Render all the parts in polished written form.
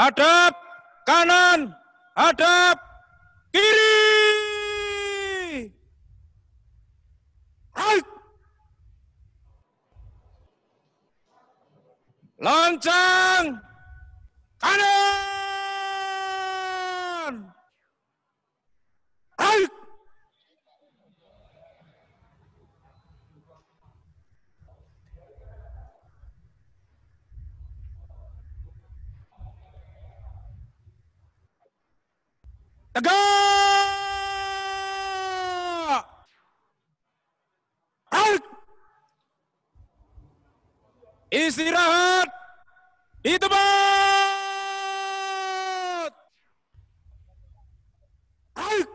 Hadap kanan, hadap kiri. Right. Lonceng kanan. Right. Tegak. Right. Istirahat di tempat. Right.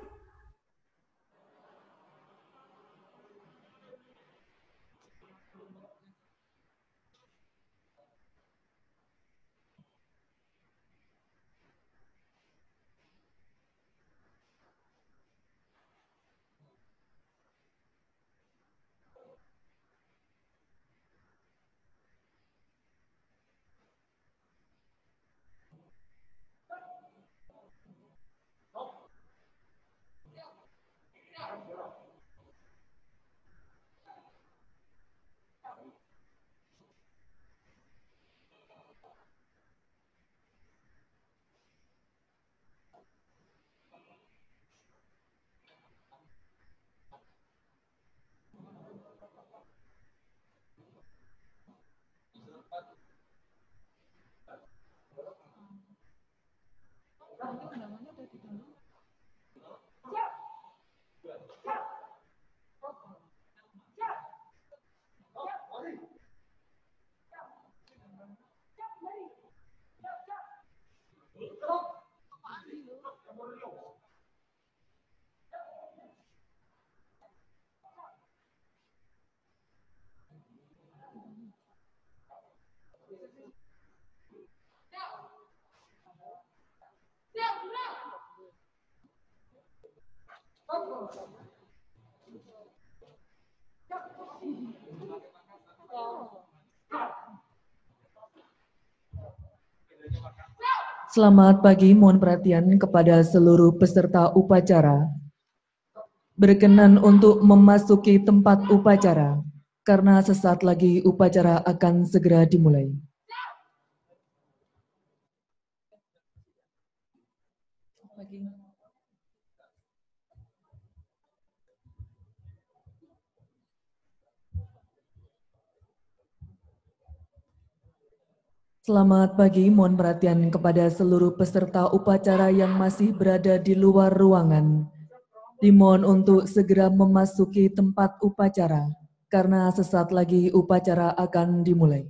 Selamat pagi, mohon perhatian kepada seluruh peserta upacara. Berkenan untuk memasuki tempat upacara, karena sesaat lagi upacara akan segera dimulai. Selamat pagi, mohon perhatian kepada seluruh peserta upacara yang masih berada di luar ruangan. Dimohon untuk segera memasuki tempat upacara, karena sesaat lagi upacara akan dimulai.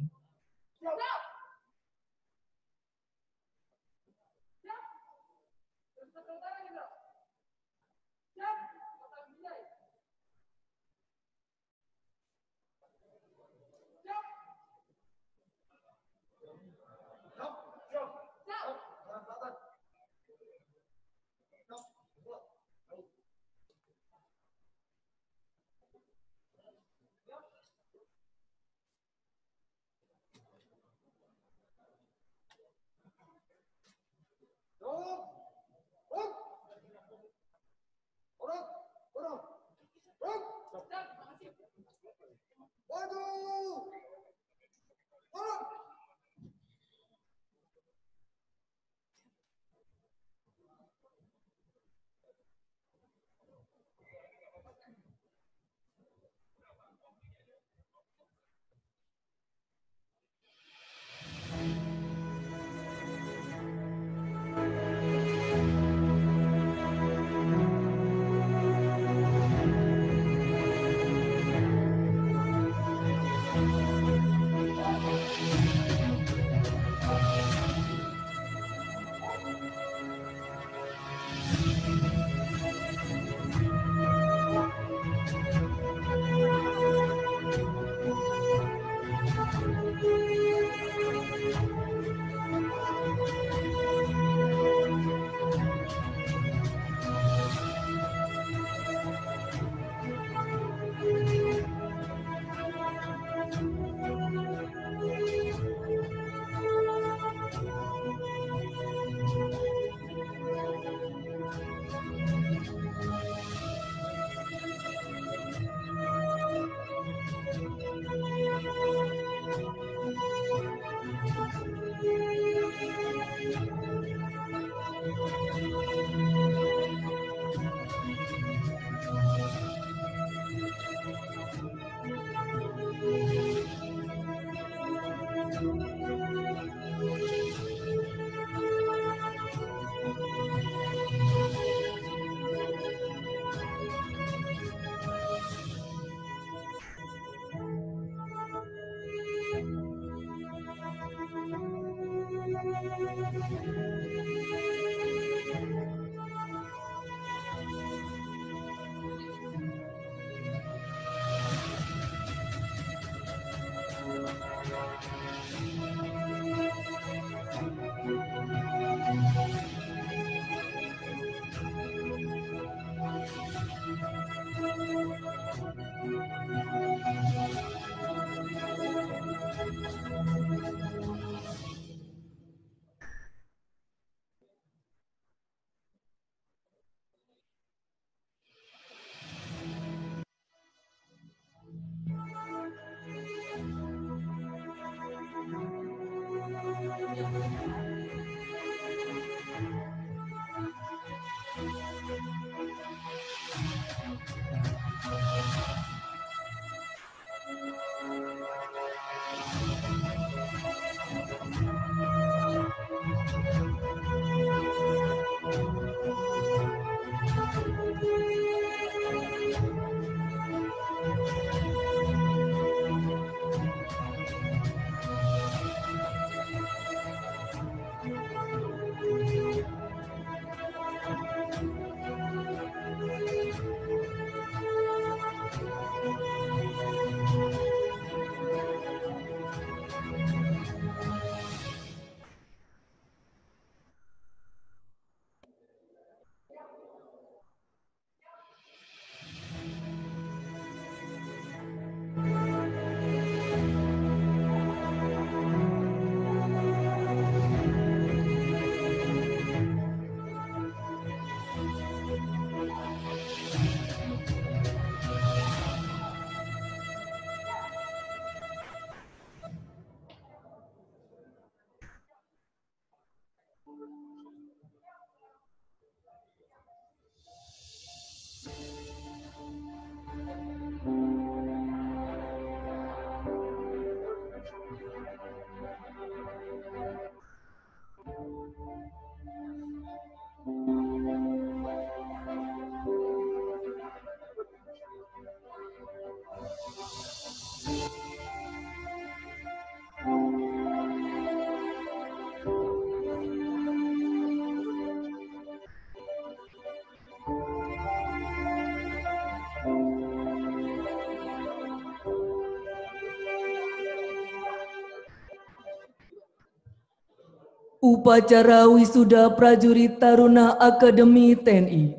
Upacara Wisuda Prajurit Taruna Akademi TNI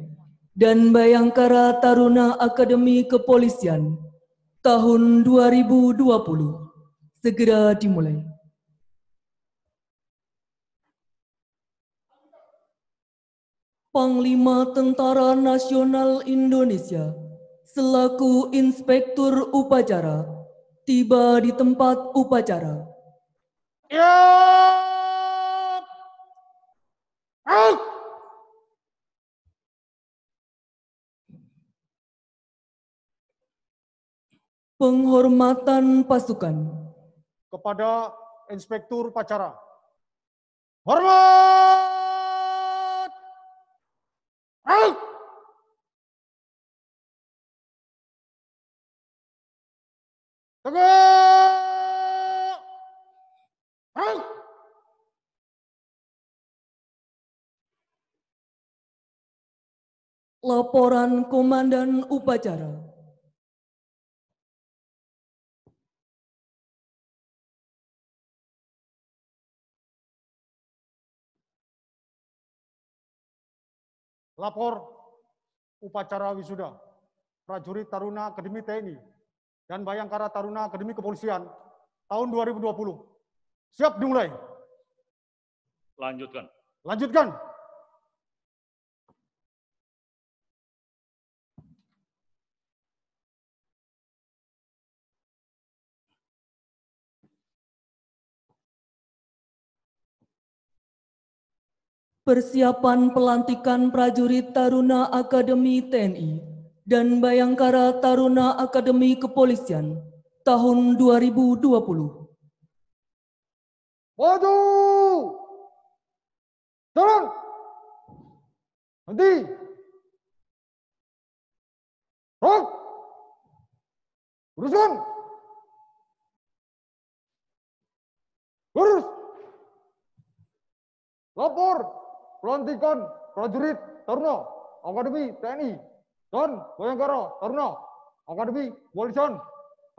dan Bayangkara Taruna Akademi Kepolisian tahun 2020 segera dimulai. Panglima Tentara Nasional Indonesia selaku Inspektur Upacara tiba di tempat upacara. Penghormatan pasukan. Kepada Inspektur Upacara. Hormat! Tegak! Laporan Komandan Upacara. Lapor Upacara Wisuda Prajurit Taruna Akademi TNI dan Bayangkara Taruna Akademi Kepolisian tahun 2020. Siap dimulai. Lanjutkan. Lanjutkan. Persiapan pelantikan prajurit Taruna Akademi TNI dan Bayangkara Taruna Akademi Kepolisian tahun 2020. Maju! Turun! Henti! Rok! Luruskan! Lurus! Lapor pelantikan prajurit Taruna Akademi TNI dan Bayangkara Taruna Akademi Kepolisian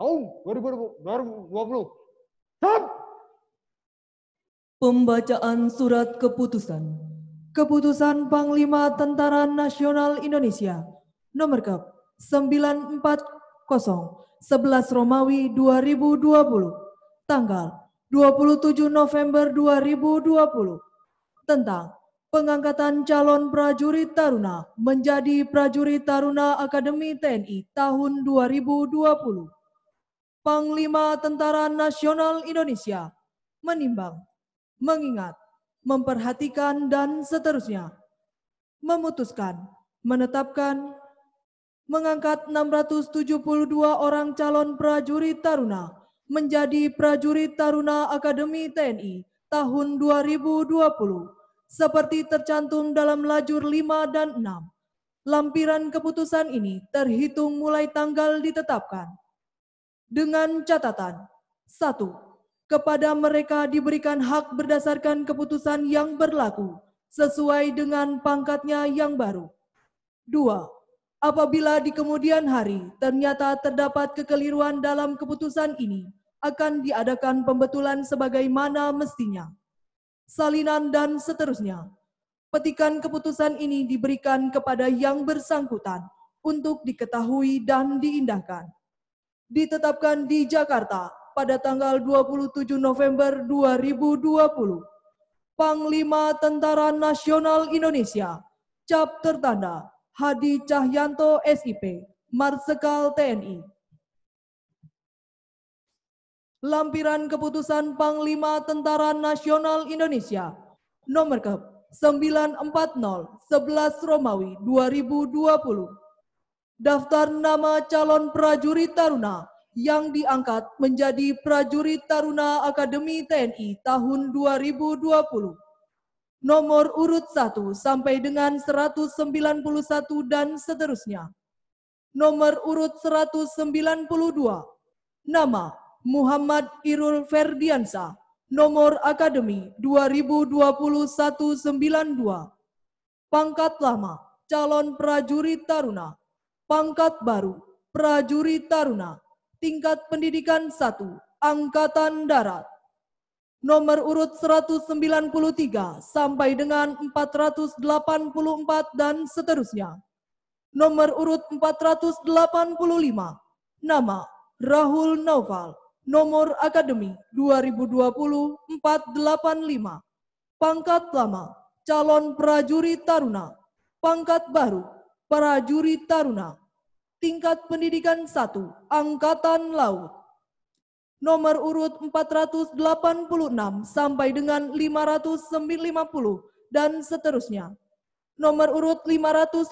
tahun 2020. Siap! Pembacaan surat keputusan. Keputusan Panglima Tentara Nasional Indonesia Nomor Kep 940 11 Romawi 2020 tanggal 27 November 2020 tentang pengangkatan calon prajurit Taruna menjadi prajurit Taruna Akademi TNI tahun 2020. Panglima Tentara Nasional Indonesia menimbang, mengingat, memperhatikan, dan seterusnya. Memutuskan, menetapkan, mengangkat 672 orang calon prajurit Taruna menjadi prajurit Taruna Akademi TNI tahun 2020 seperti tercantum dalam lajur 5 dan 6. Lampiran keputusan ini terhitung mulai tanggal ditetapkan. Dengan catatan, 1. Kepada mereka diberikan hak berdasarkan keputusan yang berlaku sesuai dengan pangkatnya yang baru. 2. Apabila di kemudian hari ternyata terdapat kekeliruan dalam keputusan ini, akan diadakan pembetulan sebagaimana mestinya. Salinan dan seterusnya. Petikan keputusan ini diberikan kepada yang bersangkutan untuk diketahui dan diindahkan. Ditetapkan di Jakarta pada tanggal 27 November 2020. Panglima Tentara Nasional Indonesia, cap tertanda Hadi Cahyanto SIP, Marsekal TNI. Lampiran Keputusan Panglima Tentara Nasional Indonesia, nomor Kep 940 11 Romawi 2020. Daftar nama calon prajurit taruna yang diangkat menjadi prajurit taruna Akademi TNI tahun 2020. Nomor urut 1 sampai dengan 191 dan seterusnya. Nomor urut 192. Nama Muhammad Irul Ferdiansa. Nomor Akademi 2021-92. Pangkat lama calon prajurit taruna. Pangkat baru prajurit taruna. Tingkat pendidikan 1 Angkatan Darat. Nomor urut 193 sampai dengan 484 dan seterusnya. Nomor urut 485. Nama Rahul Naufal. Nomor Akademi 2020-485. Pangkat lama calon prajurit taruna. Pangkat baru prajurit taruna. Tingkat pendidikan 1 Angkatan Laut. Nomor urut 486 sampai dengan 550 dan seterusnya. Nomor urut 550.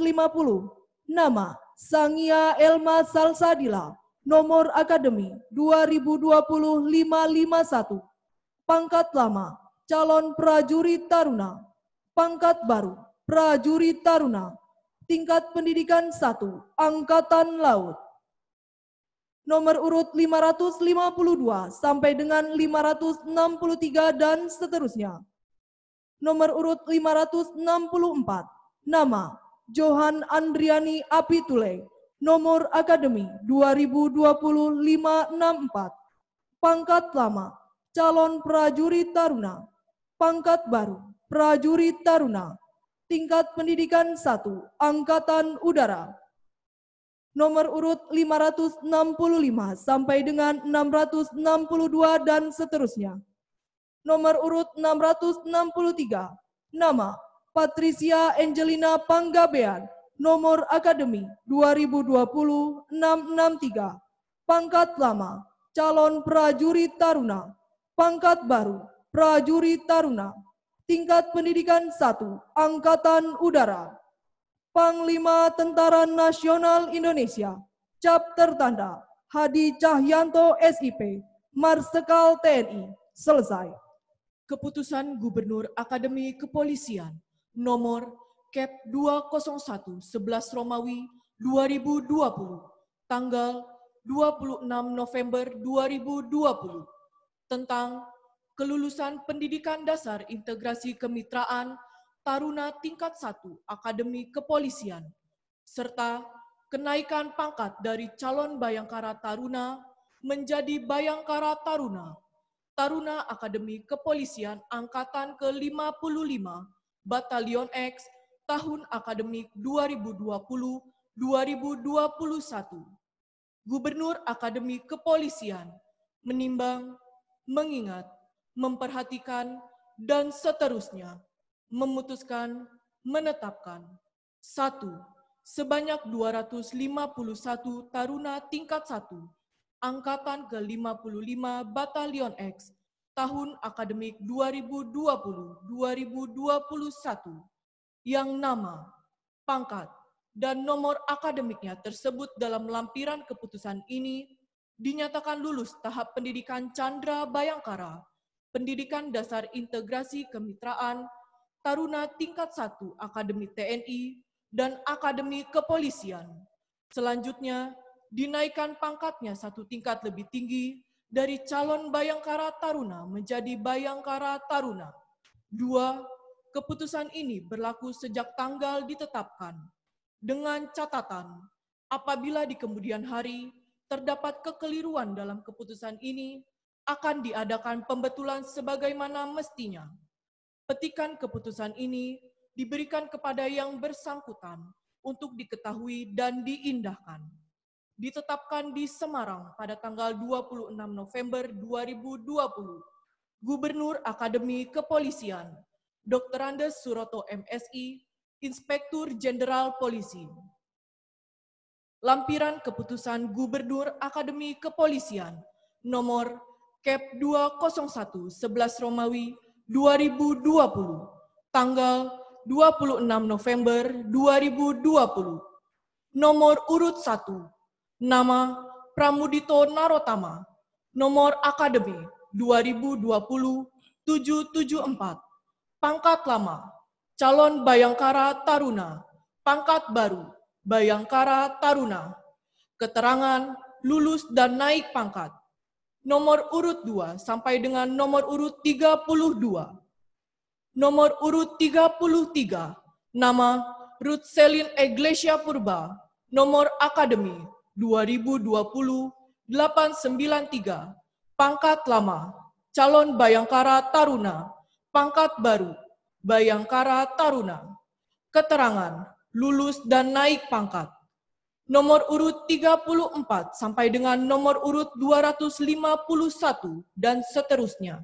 Nama Sangia Elma Salsadila. Nomor Akademi 2020-551. Pangkat lama calon prajurit taruna. Pangkat baru prajurit taruna. Tingkat pendidikan 1 Angkatan Laut. Nomor urut 552 sampai dengan 563 dan seterusnya. Nomor urut 564. Nama Johan Andriani Apitule. Nomor Akademi 2020-564. Pangkat lama calon prajurit taruna. Pangkat baru prajurit taruna. Tingkat pendidikan 1 Angkatan Udara. Nomor urut 565 sampai dengan 662 dan seterusnya. Nomor urut 663. Nama Patricia Angelina Panggabean. Nomor Akademi 2020-663. Pangkat lama calon prajurit taruna. Pangkat baru prajurit taruna. Tingkat pendidikan 1 Angkatan Udara. Panglima Tentara Nasional Indonesia, cap tertanda Hadi Cahyanto SIP, Marsekal TNI. Selesai. Keputusan Gubernur Akademi Kepolisian nomor Kep 201 11 Romawi 2020 tanggal 26 November 2020 tentang kelulusan pendidikan dasar integrasi kemitraan Taruna tingkat 1 Akademi Kepolisian, serta kenaikan pangkat dari calon Bayangkara Taruna menjadi Bayangkara Taruna, Taruna Akademi Kepolisian Angkatan ke-55, Batalion X, tahun akademik 2020-2021. Gubernur Akademi Kepolisian menimbang, mengingat, memperhatikan, dan seterusnya memutuskan, menetapkan 1. Sebanyak 251 taruna tingkat 1, Angkatan ke-55 Batalion X, tahun akademik 2020-2021, yang nama, pangkat, dan nomor akademiknya tersebut dalam lampiran keputusan ini dinyatakan lulus tahap pendidikan Chandra Bayangkara, pendidikan dasar integrasi kemitraan, Taruna tingkat 1 Akademi TNI dan Akademi Kepolisian. Selanjutnya, dinaikkan pangkatnya 1 tingkat lebih tinggi dari calon Bayangkara Taruna menjadi Bayangkara Taruna. 2. Keputusan ini berlaku sejak tanggal ditetapkan. dengan catatan apabila di kemudian hari terdapat kekeliruan dalam keputusan ini, akan diadakan pembetulan sebagaimana mestinya. Petikan keputusan ini diberikan kepada yang bersangkutan untuk diketahui dan diindahkan. Ditetapkan di Semarang pada tanggal 26 November 2020. Gubernur Akademi Kepolisian, Dr. Andes Suroto MSI, Inspektur Jenderal Polisi. Lampiran Keputusan Gubernur Akademi Kepolisian, nomor Kep 201 11 Romawi 2020, tanggal 26 November 2020. Nomor urut 1, nama Pramudito Narotama, nomor Akademi 2020-774, pangkat lama, calon Bayangkara Taruna, pangkat baru, Bayangkara Taruna, keterangan lulus dan naik pangkat, nomor urut 2 sampai dengan nomor urut 32. Nomor urut 33, nama Ruth Selin Iglesia Purba, nomor Akademi 2020-893, pangkat lama, calon Bayangkara Taruna, pangkat baru, Bayangkara Taruna, keterangan, lulus dan naik pangkat. Nomor urut 34 sampai dengan nomor urut 251 dan seterusnya.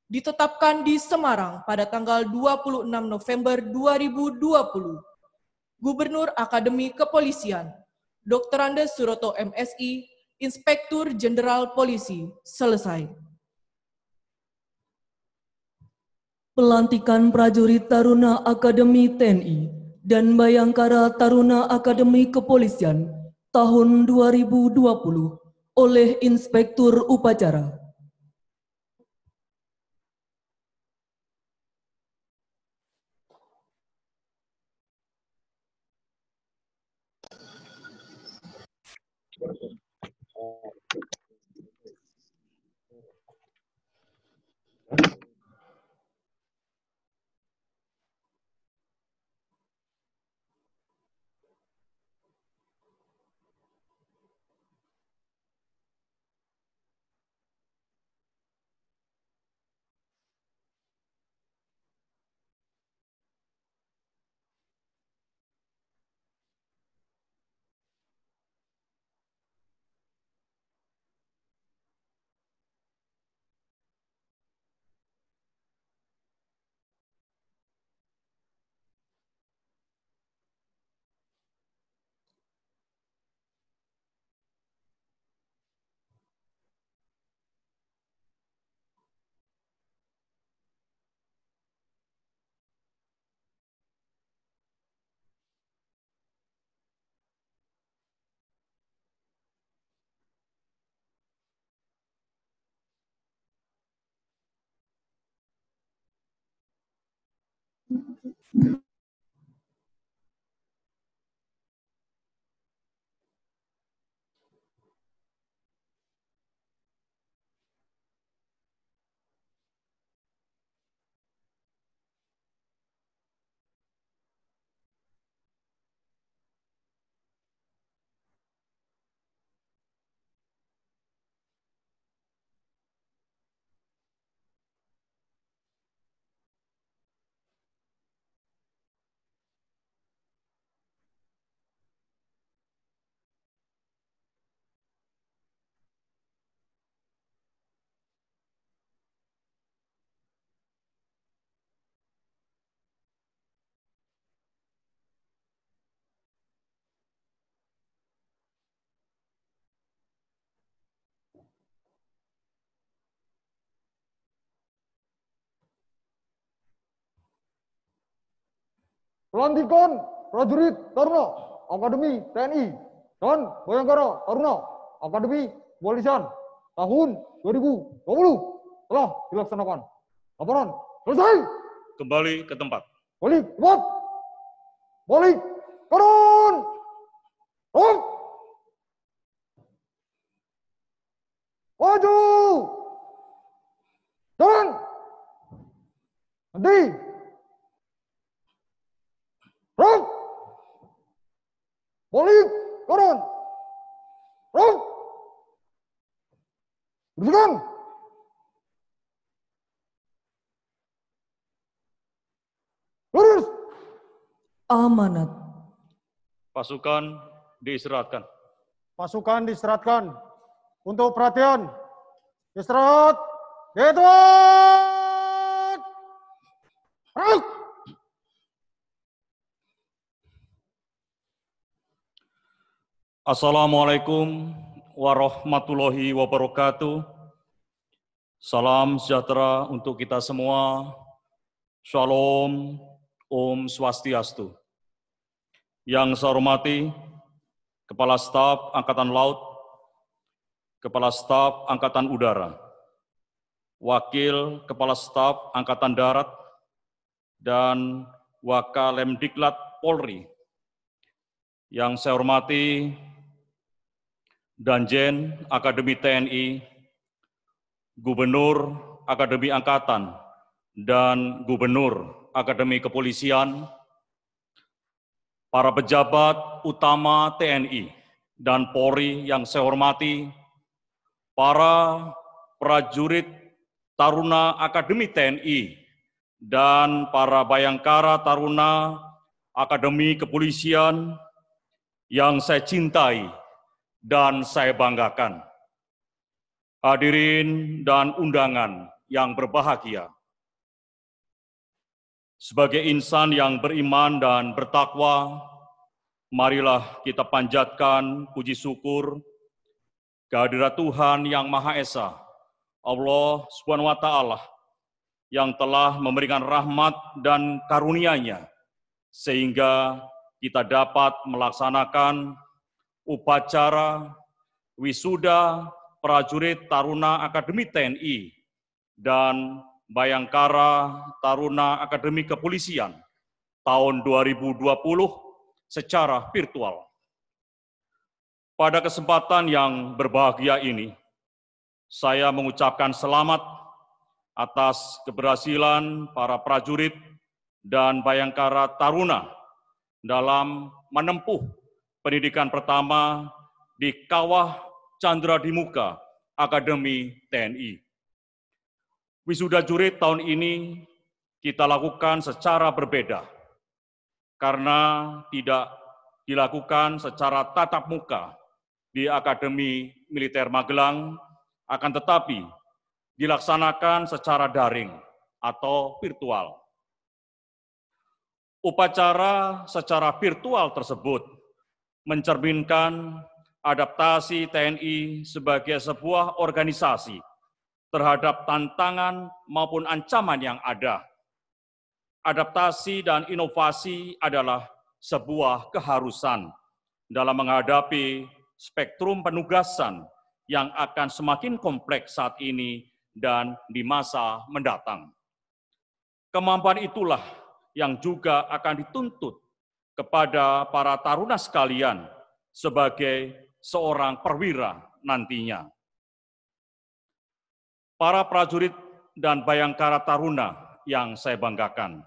Ditetapkan di Semarang pada tanggal 26 November 2020. Gubernur Akademi Kepolisian, Dr. Andes Suroto MSI, Inspektur Jenderal Polisi. Selesai. Pelantikan prajurit Taruna Akademi TNI dan Bayangkara Taruna Akademi Kepolisian tahun 2020 oleh Inspektur Upacara. Pelantikan prajurit Taruna Akademi TNI dan Bayangkara Taruna Akademi Kepolisian tahun 2020 telah dilaksanakan. Laporan selesai. Kembali ke tempat. Balik tempat. Balik turun. Turun. Maju. Jalan. Nanti. Rok. Bersihkan. Lurus. Amanat. Pasukan diistirahatkan. Pasukan diistirahatkan. Untuk perhatian. Istirahat. Edward. Rak. Assalamualaikum warahmatullahi wabarakatuh. Salam sejahtera untuk kita semua. Shalom, Om Swastiastu. Yang saya hormati, Kepala Staf Angkatan Laut, Kepala Staf Angkatan Udara, Wakil Kepala Staf Angkatan Darat, dan Wakalemdiklat Polri. Yang saya hormati, Danjen Akademi TNI, Gubernur Akademi Angkatan, dan Gubernur Akademi Kepolisian, para pejabat utama TNI dan Polri yang saya hormati, para prajurit Taruna Akademi TNI, dan para Bayangkara Taruna Akademi Kepolisian yang saya cintai dan saya banggakan. Hadirin dan undangan yang berbahagia. Sebagai insan yang beriman dan bertakwa, marilah kita panjatkan puji syukur kehadirat Tuhan yang Maha Esa, Allah Subhanahu wa Ta'ala, yang telah memberikan rahmat dan karunia-Nya, sehingga kita dapat melaksanakan upacara wisuda prajurit Taruna Akademi TNI dan Bayangkara Taruna Akademi Kepolisian tahun 2020 secara virtual. Pada kesempatan yang berbahagia ini, saya mengucapkan selamat atas keberhasilan para prajurit dan Bayangkara Taruna dalam menempuh pendidikan pertama di Kawah Chandra di Muka Akademi TNI. Wisuda jurid tahun ini kita lakukan secara berbeda, karena tidak dilakukan secara tatap muka di Akademi Militer Magelang, akan tetapi dilaksanakan secara daring atau virtual. Upacara secara virtual tersebut mencerminkan adaptasi TNI sebagai sebuah organisasi terhadap tantangan maupun ancaman yang ada. Adaptasi dan inovasi adalah sebuah keharusan dalam menghadapi spektrum penugasan yang akan semakin kompleks saat ini dan di masa mendatang. Kemampuan itulah yang juga akan dituntut kepada para taruna sekalian sebagai seorang perwira nantinya. Para prajurit dan Bayangkara Taruna yang saya banggakan.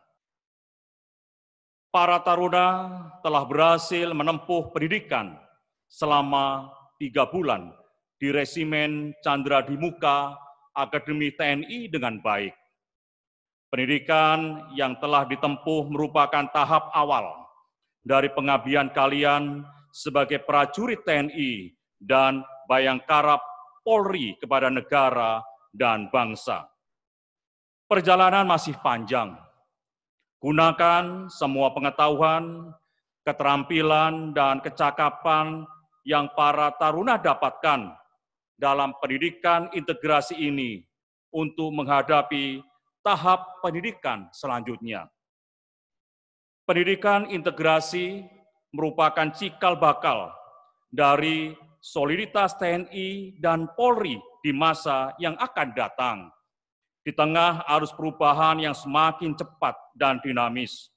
Para taruna telah berhasil menempuh pendidikan selama 3 bulan di Resimen Chandra di Muka Akademi TNI dengan baik. Pendidikan yang telah ditempuh merupakan tahap awal dari pengabdian kalian sebagai prajurit TNI dan Bayangkara Polri kepada negara dan bangsa. Perjalanan masih panjang. Gunakan semua pengetahuan, keterampilan, dan kecakapan yang para taruna dapatkan dalam pendidikan integrasi ini untuk menghadapi tahap pendidikan selanjutnya. Pendidikan integrasi merupakan cikal bakal dari soliditas TNI dan Polri di masa yang akan datang. Di tengah arus perubahan yang semakin cepat dan dinamis,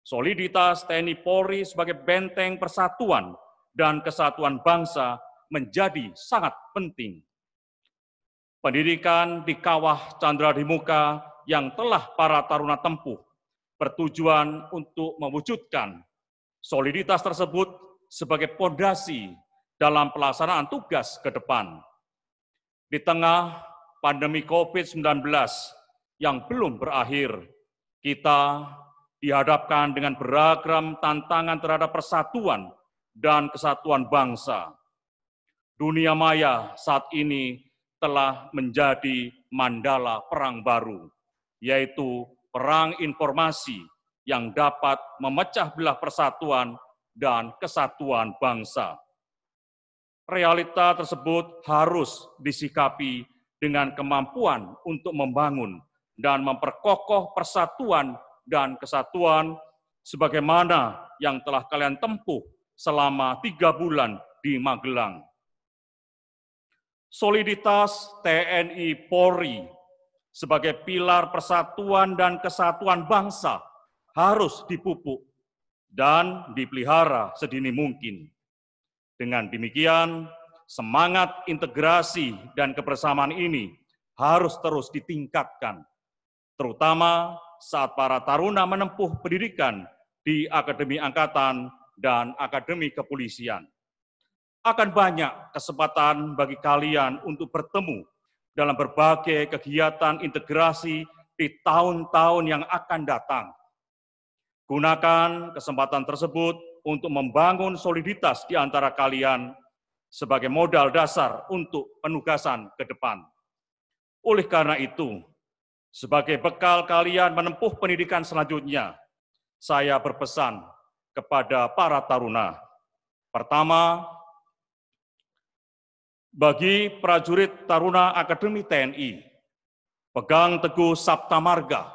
soliditas TNI Polri sebagai benteng persatuan dan kesatuan bangsa menjadi sangat penting. Pendidikan di Kawah Chandra di Muka yang telah para taruna tempuh bertujuan untuk mewujudkan soliditas tersebut sebagai fondasi dalam pelaksanaan tugas ke depan. Di tengah pandemi COVID-19 yang belum berakhir, kita dihadapkan dengan beragam tantangan terhadap persatuan dan kesatuan bangsa. Dunia maya saat ini telah menjadi mandala perang baru, yaitu perang informasi yang dapat memecah belah persatuan dan kesatuan bangsa. Realita tersebut harus disikapi dengan kemampuan untuk membangun dan memperkokoh persatuan dan kesatuan sebagaimana yang telah kalian tempuh selama 3 bulan di Magelang. Soliditas TNI Polri sebagai pilar persatuan dan kesatuan bangsa harus dipupuk dan dipelihara sedini mungkin. Dengan demikian, semangat integrasi dan kebersamaan ini harus terus ditingkatkan, terutama saat para taruna menempuh pendidikan di Akademi Angkatan dan Akademi Kepolisian. Akan banyak kesempatan bagi kalian untuk bertemu dalam berbagai kegiatan integrasi di tahun-tahun yang akan datang. Gunakan kesempatan tersebut untuk membangun soliditas di antara kalian sebagai modal dasar untuk penugasan ke depan. Oleh karena itu, sebagai bekal kalian menempuh pendidikan selanjutnya, saya berpesan kepada para taruna. Pertama, bagi prajurit taruna Akademi TNI, pegang teguh Sabta Marga,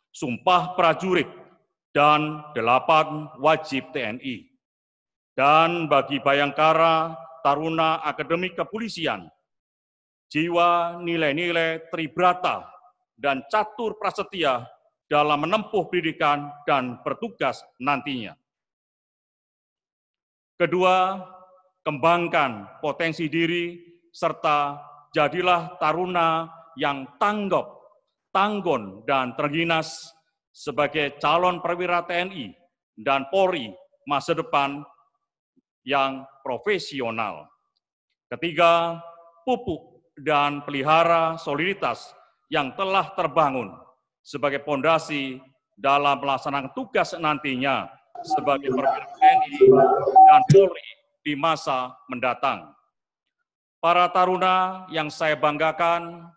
Sumpah Prajurit, dan 8 wajib TNI. Dan bagi Bayangkara Taruna Akademi Kepolisian, jiwa nilai-nilai tribrata dan catur prasetya dalam menempuh pendidikan dan bertugas nantinya. Kedua, kembangkan potensi diri serta jadilah taruna yang tanggap, tanggon, dan terginas sebagai calon perwira TNI dan Polri masa depan yang profesional. Ketiga, pupuk dan pelihara soliditas yang telah terbangun sebagai pondasi dalam melaksanakan tugas nantinya sebagai perwira TNI dan Polri di masa mendatang. Para taruna yang saya banggakan,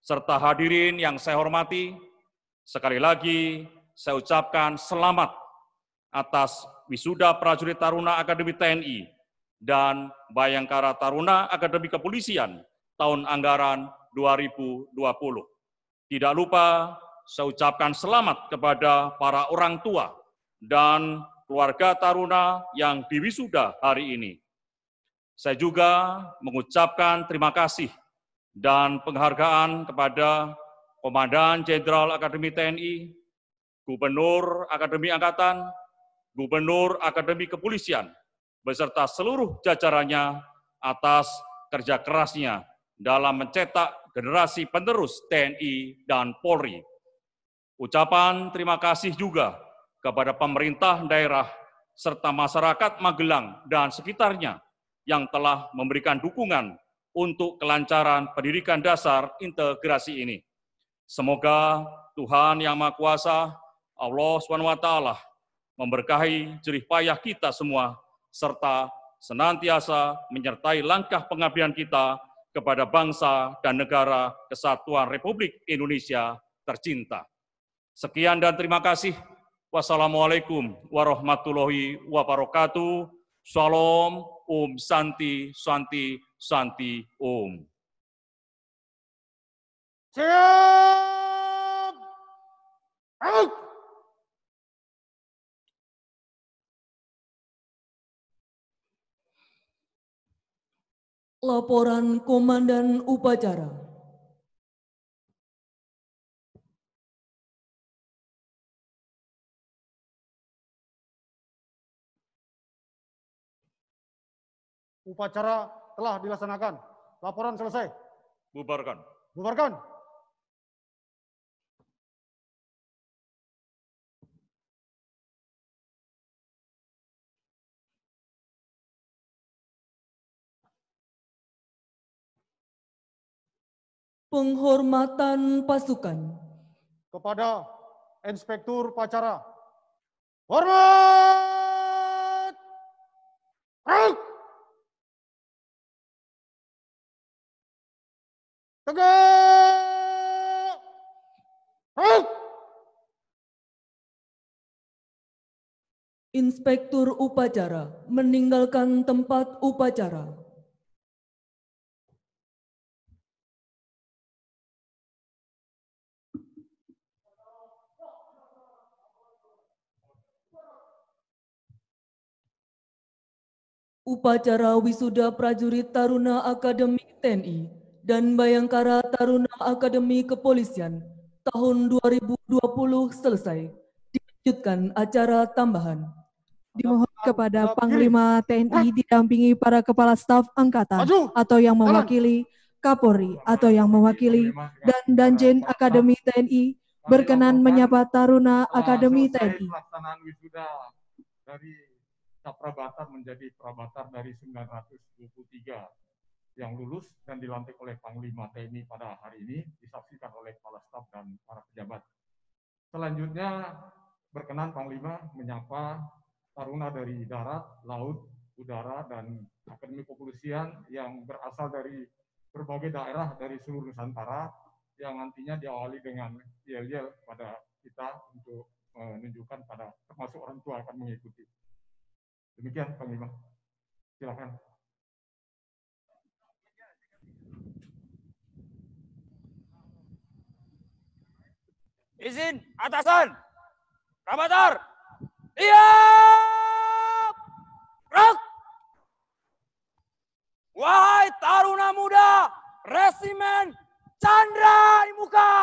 serta hadirin yang saya hormati, sekali lagi, saya ucapkan selamat atas wisuda prajurit taruna Akademi TNI dan Bayangkara Taruna Akademi Kepolisian tahun anggaran 2020. Tidak lupa, saya ucapkan selamat kepada para orang tua dan keluarga taruna yang diwisuda hari ini. Saya juga mengucapkan terima kasih dan penghargaan kepada Komandan Jenderal Akademi TNI, Gubernur Akademi Angkatan, Gubernur Akademi Kepolisian, beserta seluruh jajarannya atas kerja kerasnya dalam mencetak generasi penerus TNI dan Polri. Ucapan terima kasih juga kepada pemerintah daerah serta masyarakat Magelang dan sekitarnya yang telah memberikan dukungan untuk kelancaran pendidikan dasar integrasi ini. Semoga Tuhan Yang Maha Kuasa, Allah SWT, memberkahi jerih payah kita semua, serta senantiasa menyertai langkah pengabdian kita kepada bangsa dan negara Kesatuan Republik Indonesia tercinta. Sekian dan terima kasih. Wassalamualaikum warahmatullahi wabarakatuh. Shalom, Om Santi, Santi, Santi, Om. Siap! Out! Laporan Komandan Upacara. Upacara telah dilaksanakan. Laporan selesai. Bubarkan. Bubarkan. Penghormatan pasukan. Kepada Inspektur Upacara. Hormat! Ruk! Tegak! Ruk! Inspektur upacara meninggalkan tempat upacara. Upacara Wisuda Prajurit Taruna Akademi TNI dan Bayangkara Taruna Akademi Kepolisian tahun 2020 selesai. Dilanjutkan acara tambahan. Dimohon kepada Hadap Panglima TNI didampingi para kepala staf angkatan Maju. atau yang Jalan. mewakili Kapolri atau yang mewakili dan Danjen Akademi TNI berkenan menyapa Taruna Akademi TNI. Pelaksanaan wisuda dari Caprabatar menjadi Prabatar dari 923 yang lulus dan dilantik oleh Panglima TNI pada hari ini disaksikan oleh kepala staf dan para pejabat. Selanjutnya berkenan Panglima menyapa taruna dari darat, laut, udara, dan Akademi Kepolisian yang berasal dari berbagai daerah dari seluruh Nusantara yang nantinya diawali dengan yel-yel pada kita untuk menunjukkan pada termasuk orang tua akan mengikuti. Demikian Panglima. Silakan. Izin atasan. Prabatar. Siap. Ruk. Wahai taruna muda Resimen Chandra di muka.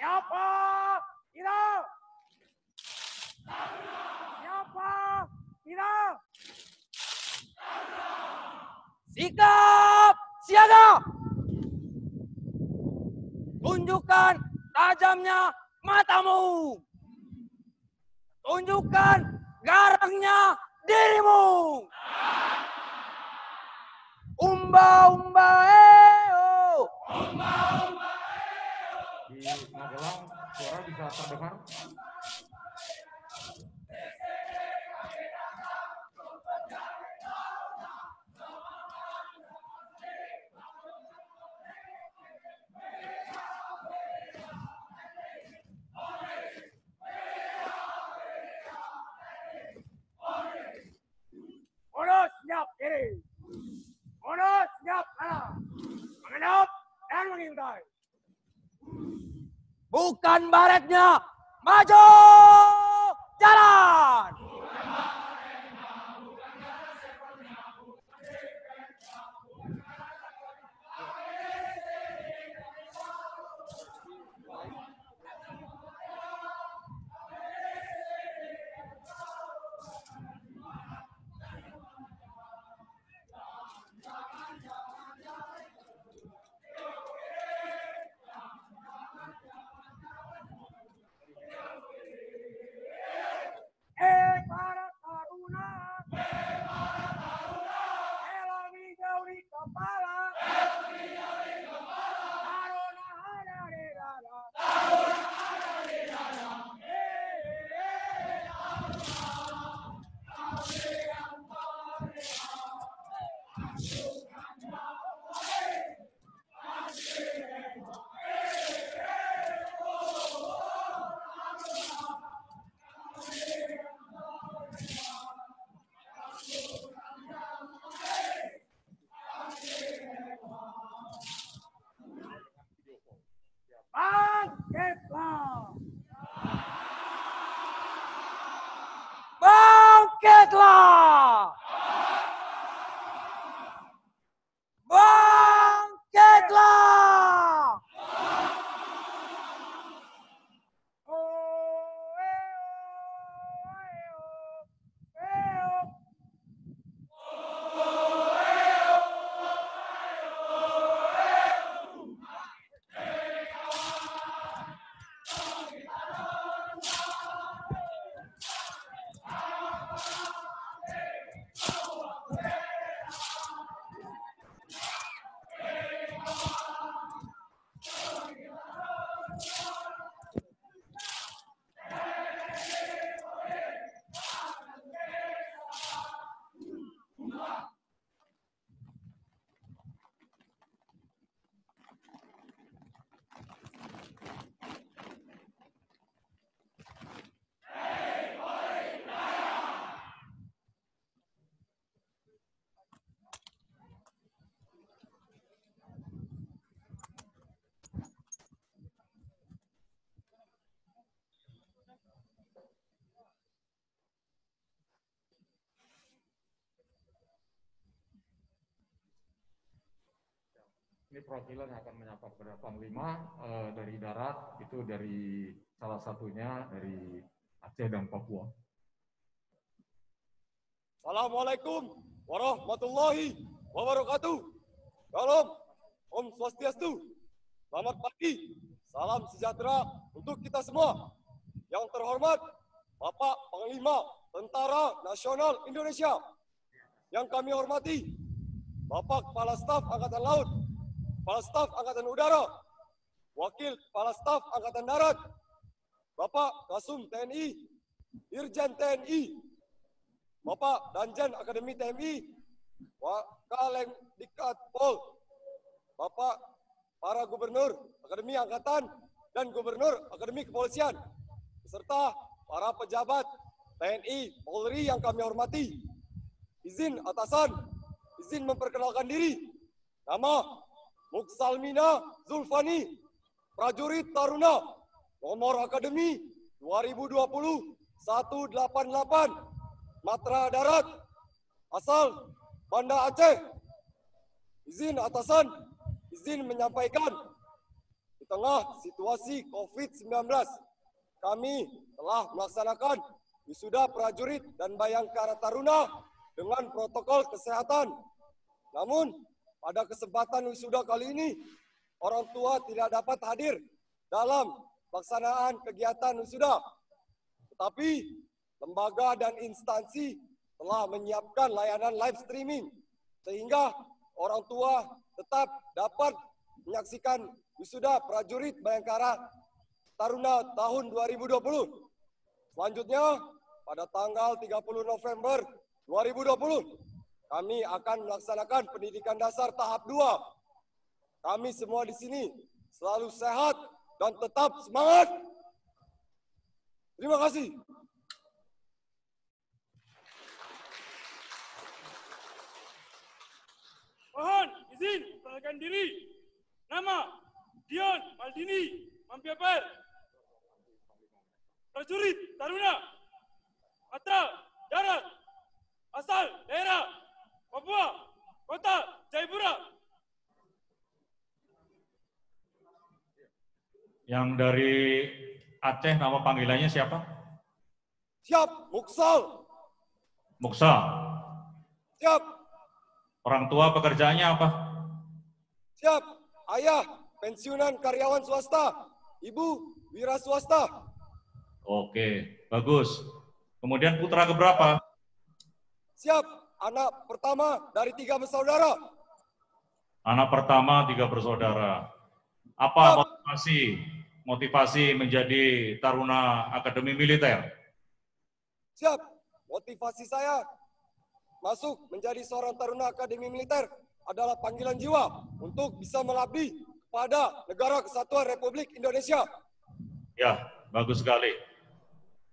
Siapa? Tidak. Siapa? Tidak. Sikap siaga. Tunjukkan tajamnya matamu. Tunjukkan garangnya dirimu. Umba-umba eo. Di Magelang suara bisa terdengar. Bonus siap kiri. Bonus siap kanan. Menghadap dan mengintai. Bukan baretnya, maju, jalan. Para taruna, Elami jauh di kepala, taruna ada di dada. Bangkitlah! Bangkitlah! Bangkitlah! Ini perwakilan yang akan menyapa kepada Panglima dari darat, itu dari salah satunya dari Aceh dan Papua. Assalamualaikum warahmatullahi wabarakatuh. Salam, Om Swastiastu. Selamat pagi, salam sejahtera untuk kita semua. Yang terhormat, Bapak Panglima Tentara Nasional Indonesia. Yang kami hormati, Bapak Kepala Staf Angkatan Laut, Kepala Staf Angkatan Udara, Wakil Kepala Staf Angkatan Darat, Bapak Kasum TNI, Irjen TNI, Bapak Danjen Akademi TNI, Wakaleng Diklat Pol, Bapak para Gubernur Akademi Angkatan dan Gubernur Akademi Kepolisian, beserta para pejabat TNI, Polri yang kami hormati. Izin atasan, izin memperkenalkan diri. Nama Muksalmina Zulfani, prajurit Taruna, nomor Akademi 2020-188, Matra Darat, asal Banda Aceh. Izin atasan, izin menyampaikan, di tengah situasi COVID-19, kami telah melaksanakan wisuda prajurit dan Bayangkara Taruna dengan protokol kesehatan. Namun, pada kesempatan wisuda kali ini, orang tua tidak dapat hadir dalam pelaksanaan kegiatan wisuda. Tetapi, lembaga dan instansi telah menyiapkan layanan live streaming, sehingga orang tua tetap dapat menyaksikan wisuda prajurit Bayangkara Taruna tahun 2020. Selanjutnya, pada tanggal 30 November 2020, kami akan melaksanakan pendidikan dasar tahap 2. Kami semua di sini selalu sehat dan tetap semangat. Terima kasih. Mohon izin perkenalkan diri. Nama Dion Maldini Mampiaper. Prajurit Taruna. Matra Darat. Asal daerah Papua, Kota Jayapura. Yang dari Aceh, nama panggilannya siapa? Siap, Muksal. Muksa. Siap, Orang tua pekerjaannya apa? siap. Ayah, pensiunan karyawan swasta. Ibu, wira swasta. Oke, bagus. Kemudian putra keberapa? Siap, anak pertama dari 3 bersaudara. Anak pertama 3 bersaudara. Apa motivasi menjadi Taruna Akademi Militer? Siap, motivasi saya masuk menjadi seorang Taruna Akademi Militer adalah panggilan jiwa untuk bisa mengabdi kepada Negara Kesatuan Republik Indonesia. Ya, bagus sekali.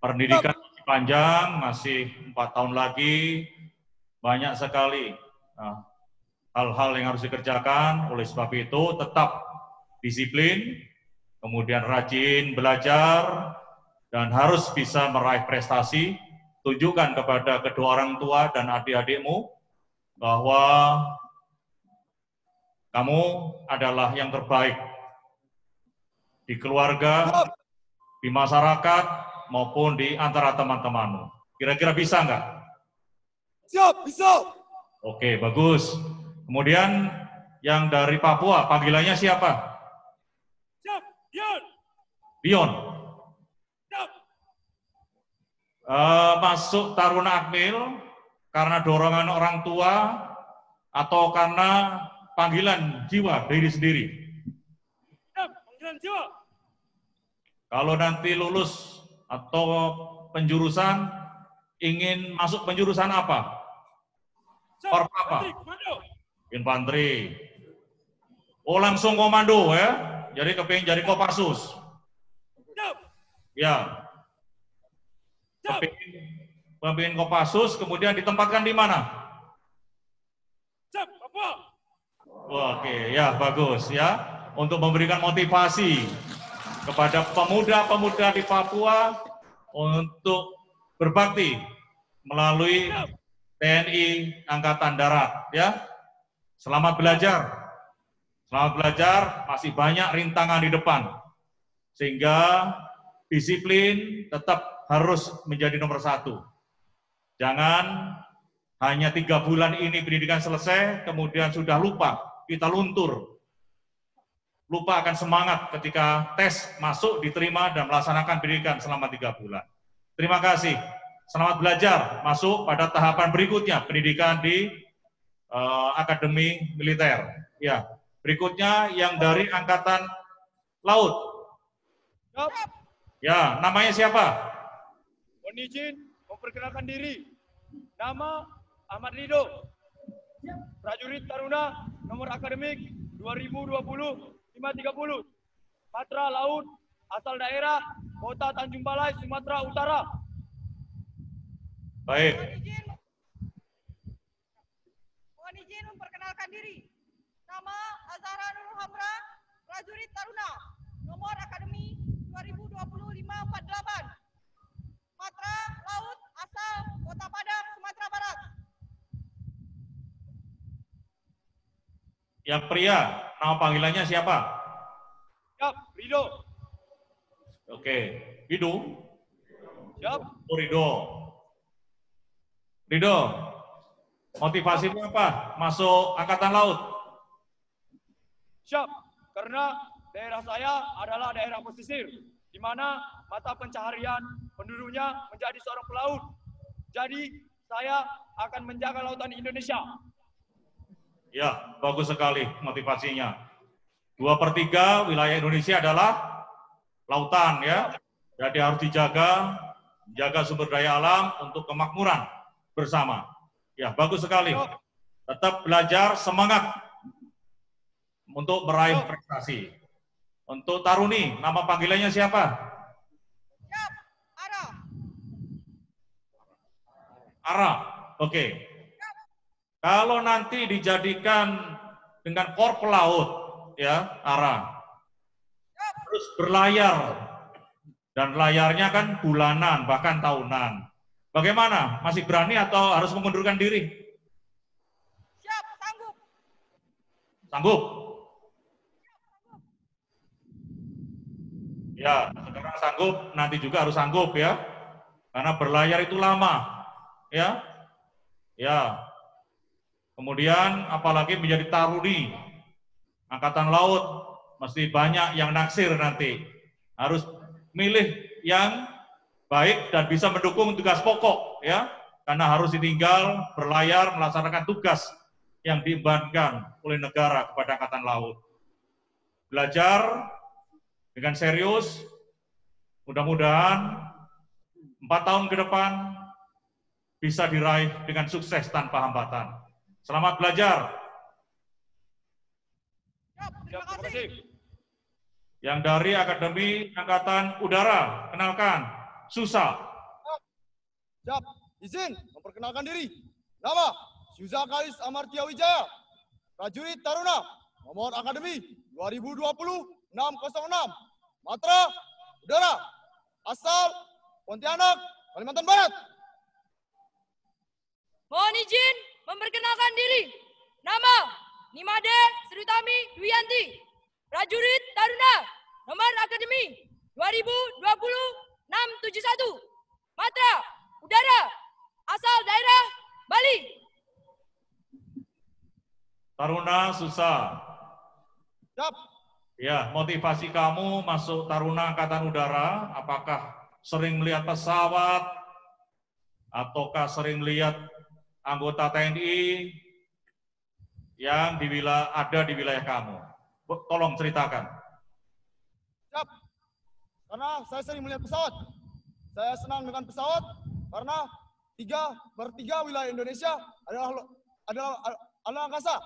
Pendidikan masih panjang, masih 4 tahun lagi, banyak sekali hal-hal yang harus dikerjakan. Oleh sebab itu, tetap disiplin, kemudian rajin belajar, dan harus bisa meraih prestasi. Tunjukkan kepada kedua orang tua dan adik-adikmu bahwa kamu adalah yang terbaik di keluarga, di masyarakat, maupun di antara teman-temanmu. Kira-kira bisa nggak? Siap, bisa. Oke, bagus. Kemudian yang dari Papua, panggilannya siapa? Siap, Dion. Dion. Siap. Masuk Taruna Akmil karena dorongan orang tua atau karena panggilan jiwa diri sendiri? Siap, panggilan jiwa. Kalau nanti lulus atau penjurusan, ingin masuk penjurusan apa? Siap. Korps apa? Infanteri, komando. Infanteri. Oh, langsung komando ya. Jadi kepingin jadi Kopassus. Siap. Ya. Siap. Kepingin Kopassus, kemudian ditempatkan di mana? Siap. Papua. Oke, ya bagus ya. Untuk memberikan motivasi kepada pemuda-pemuda di Papua untuk berbakti melalui TNI Angkatan Darat ya. Selamat belajar. Selamat belajar, masih banyak rintangan di depan. Sehingga disiplin tetap harus menjadi nomor satu. Jangan hanya 3 bulan ini pendidikan selesai, kemudian sudah lupa, kita luntur. Lupa akan semangat ketika tes masuk, diterima, dan melaksanakan pendidikan selama 3 bulan. Terima kasih. Selamat belajar, masuk pada tahapan berikutnya, pendidikan di Akademi Militer. Ya, berikutnya yang dari Angkatan Laut. Siap. Ya, namanya siapa? Mohon izin memperkenalkan diri. Nama Ahmad Rido. Prajurit Taruna, nomor akademik 2020-530. Matra Laut, asal daerah Kota Tanjung Balai, Sumatera Utara. Baik. Mohon izin memperkenalkan diri. Nama Azhara Nurul Hamra, prajurit Taruna, nomor akademi 2020-548. Matra Laut, asal Kota Padang, Sumatera Barat. Yang pria, nama panggilannya siapa? Siap, Rido. Oke, Rido. Siap. Oh, Rido. Rido, motivasimu apa? Masuk Angkatan Laut? Siap, karena daerah saya adalah daerah pesisir, di mana mata pencaharian penduduknya menjadi seorang pelaut. Jadi, saya akan menjaga lautan Indonesia. Ya, bagus sekali motivasinya. 2/3 wilayah Indonesia adalah lautan ya. Jadi harus dijaga, menjaga sumber daya alam untuk kemakmuran bersama. Ya, bagus sekali. Tetap belajar, semangat untuk meraih prestasi. Untuk Taruni, nama panggilannya siapa? Siap, Ara. Ara, oke. Kalau nanti dijadikan dengan korps laut, ya, Ara, terus berlayar, dan layarnya kan bulanan, bahkan tahunan. Bagaimana? Masih berani atau harus mengundurkan diri? Siap, sanggup. Sanggup? Ya, sekarang sanggup, nanti juga harus sanggup ya. Karena berlayar itu lama. Ya. Ya. Kemudian apalagi menjadi Taruni. Angkatan Laut mesti banyak yang naksir nanti. Harus milih yang baik dan bisa mendukung tugas pokok ya. Karena harus ditinggal berlayar melaksanakan tugas yang diembankan oleh negara kepada Angkatan Laut. Belajar dengan serius, mudah-mudahan 4 tahun ke depan bisa diraih dengan sukses tanpa hambatan. Selamat belajar. Terima kasih. Yang dari Akademi Angkatan Udara, kenalkan, Susa. Siap, izin memperkenalkan diri. Nama, Syuza Kais Amartya Wijaya. Prajurit Taruna, nomor akademi 2020-606. Matra, Udara, asal Pontianak, Kalimantan Barat. Mohon izin memperkenalkan diri. Nama, Nimade Sritami Dwiyanti. Prajurit Taruna, nomor akademi 2020-671. Matra, Udara, asal daerah Bali. Taruna Susa. Siap. Ya, motivasi kamu masuk Taruna Angkatan Udara, apakah sering melihat pesawat, ataukah sering melihat anggota TNI yang ada di wilayah kamu? Tolong ceritakan. Siap. Karena saya sering melihat pesawat. Saya senang dengan pesawat karena 3/3 wilayah Indonesia adalah alam angkasa.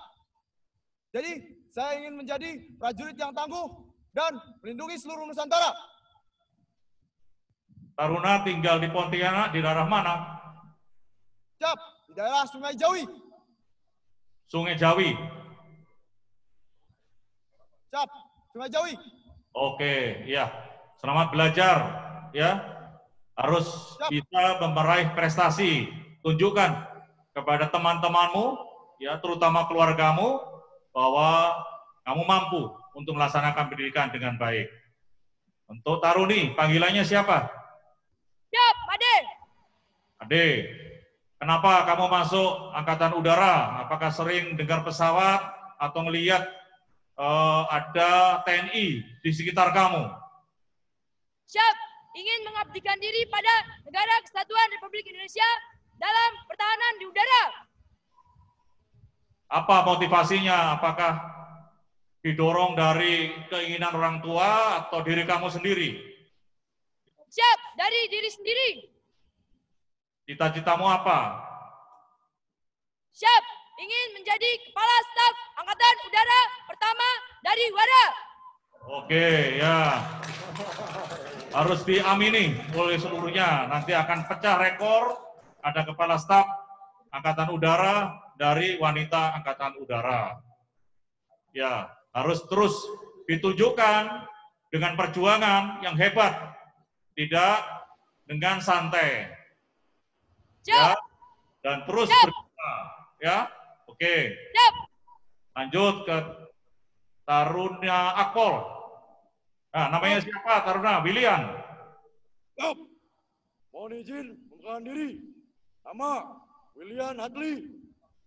Jadi, saya ingin menjadi prajurit yang tangguh dan melindungi seluruh Nusantara. Taruna tinggal di Pontianak, di daerah mana? Siap, di daerah Sungai Jawi. Sungai Jawi. Siap, Sungai Jawi. Oke, ya. Selamat belajar, ya. Harus bisa meraih prestasi. Tunjukkan kepada teman-temanmu, ya, terutama keluargamu, bahwa kamu mampu untuk melaksanakan pendidikan dengan baik. Untuk Taruni, panggilannya siapa? Siap, Ade. Ade. Kenapa kamu masuk Angkatan Udara? Apakah sering dengar pesawat atau melihat ada TNI di sekitar kamu? Siap, ingin mengabdikan diri pada Negara Kesatuan Republik Indonesia dalam pertahanan di udara. Apa motivasinya? Apakah didorong dari keinginan orang tua atau diri kamu sendiri? Siap, dari diri sendiri. Cita-citamu apa? Siap, ingin menjadi Kepala Staf Angkatan Udara pertama dari Wara. Oke, ya. Harus diamini oleh seluruhnya. Nanti akan pecah rekor, ada Kepala Staf Angkatan Udara dari wanita Angkatan Udara. Ya, harus terus ditunjukkan dengan perjuangan yang hebat, tidak dengan santai. Ya, dan terus berjuang, ya. Oke. Lanjut ke Taruna Akpol. Nah, namanya siapa Taruna? William. Siap. Mohon izin memperkenalkan diri. Nama William Hadli,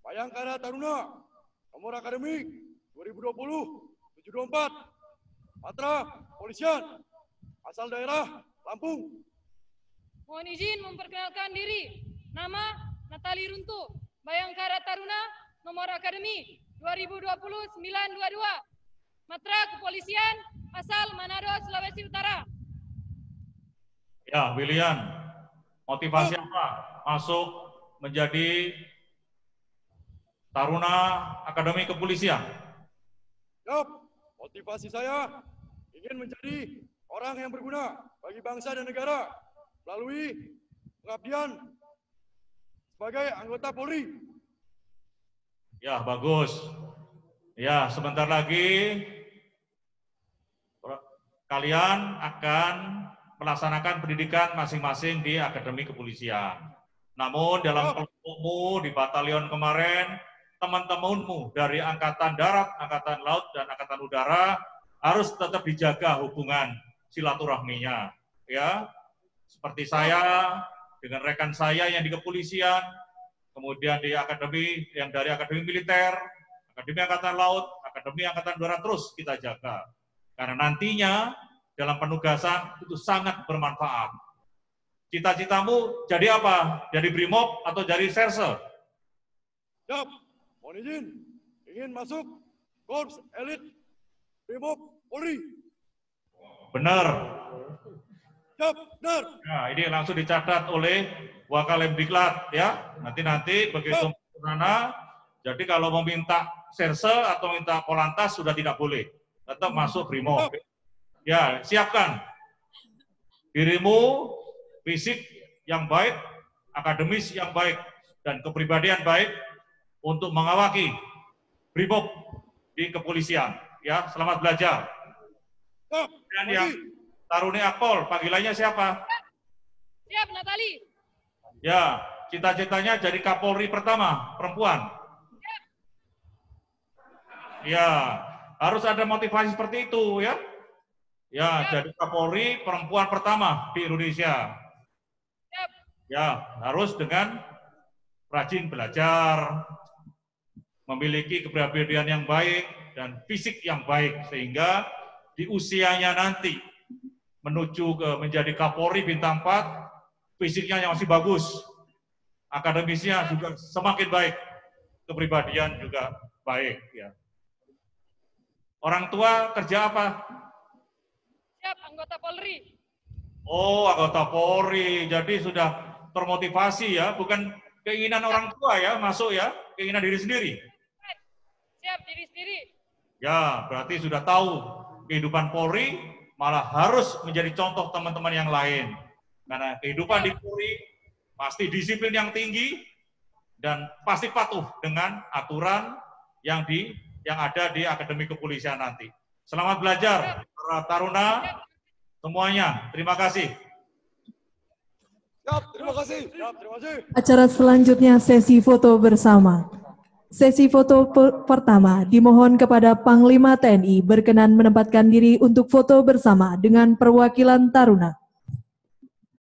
Bayangkara Taruna, nomor akademik 2020-74, Matra Polisian, asal daerah Lampung. Mohon izin memperkenalkan diri. Nama Natali Runtu, Bayangkara Taruna, nomor akademik 2020-922, Matra Kepolisian, asal Manado, Sulawesi Utara. Ya, William, motivasi apa masuk menjadi Taruna Akademi Kepolisian? Siap, motivasi saya ingin menjadi orang yang berguna bagi bangsa dan negara melalui pengabdian sebagai anggota Polri. Ya, bagus. Ya, sebentar lagi kalian akan melaksanakan pendidikan masing-masing di Akademi Kepolisian. Namun dalam kelompokmu di batalion kemarin, teman-temanmu dari Angkatan Darat, Angkatan Laut, dan Angkatan Udara harus tetap dijaga hubungan silaturahminya. Ya, seperti saya dengan rekan saya yang di kepolisian, kemudian di akademi yang dari Akademi Militer, Akademi Angkatan Laut, Akademi Angkatan Udara terus kita jaga. Karena nantinya dalam penugasan itu sangat bermanfaat. Cita-citamu jadi apa? Jadi Brimob atau jadi Serse? Siap, mohon izin, ingin masuk Korps Elit Brimob Polri. Benar. Siap, benar. Nah, ini langsung dicatat oleh Wakalemdiklat ya. Nanti begitu Nana, jadi kalau mau minta Serse atau minta Polantas sudah tidak boleh. Tetap masuk Brimob. Ya, siapkan dirimu, fisik yang baik, akademis yang baik, dan kepribadian baik untuk mengawaki Brimob di kepolisian. Ya, selamat belajar. Dan yang Taruni Akpol, panggilannya siapa? Siap, Natali. Ya, cita-citanya jadi Kapolri pertama, perempuan. Ya, harus ada motivasi seperti itu ya. Ya, jadi Kapolri perempuan pertama di Indonesia. Ya, harus dengan rajin belajar, memiliki kepribadian yang baik dan fisik yang baik sehingga di usianya nanti menuju ke menjadi Kapolri bintang 4, fisiknya yang masih bagus, akademisnya juga semakin baik, kepribadian juga baik ya. Orang tua kerja apa? Siap, anggota Polri. Oh, anggota Polri. Jadi sudah termotivasi ya, bukan keinginan orang tua ya masuk ya. keinginan diri sendiri? Siap diri sendiri. Ya, berarti sudah tahu kehidupan Polri malah harus menjadi contoh teman-teman yang lain. Karena kehidupan di Polri pasti disiplin yang tinggi dan pasti patuh dengan aturan yang ada di Akademi Kepolisian nanti. Selamat belajar para taruna semuanya. Terima kasih. Siap, terima kasih. Siap, terima kasih. Acara selanjutnya sesi foto bersama. Sesi foto pertama dimohon kepada Panglima TNI berkenan menempatkan diri untuk foto bersama dengan perwakilan taruna.